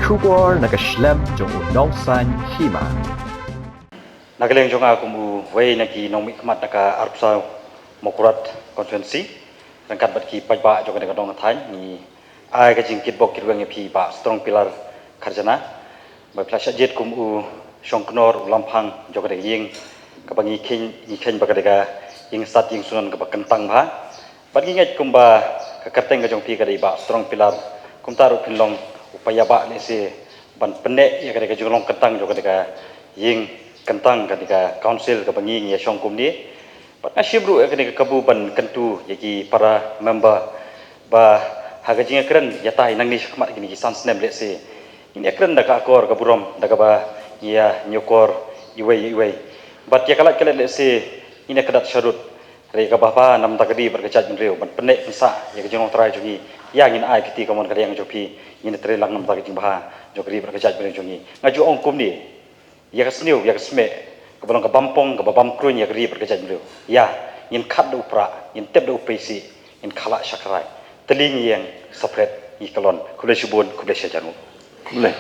kubor nakaslem jong unongsan hima. Nagaleng jong aku mu way nagi nomi kemat naka arpsa mokurat konferensi rangkat bat ki pajba jong naka dong thai ni ai ka jingkit bok kirwang pi ba strong pillar kharjana ba plasha jet kum u shongknor ulampang jong naka ying kabangi khen ba ka ying sat ying sunan ka kentang ba bat gi ngai kum ba ka kateng ka jong pi ka ba strong pillar kum taru pinlong upaya ba le se ban penne ya ka jong long kentang jong naka ying kentang ketika council kebangi ya syongkum ni pat asyibru ketika kabuban kentu yaki para member ba haga jinga keren ya tai nang ni khmat gini sans nem le se ini keren da ka akor kaburom da ka ba ya nyokor iwei bat ya kalat kalat le se ini kedat syarut re ka bapa nam takdi berkecaj menreu ban penek pensa ya jong trai jogi ya ngin ai kiti kamon ka yang jopi ini tre lang nam takdi bah jogri berkecaj menreu jogi ngaju ongkum ni ya kesniu ya kesme kebalong ke bampong ke babamkrun ya keri berkejat beliau ya yin kat do upra yin tep do upesi yin khala syakrai teling yang separate i kalon kulai subun kulai syajanu kulai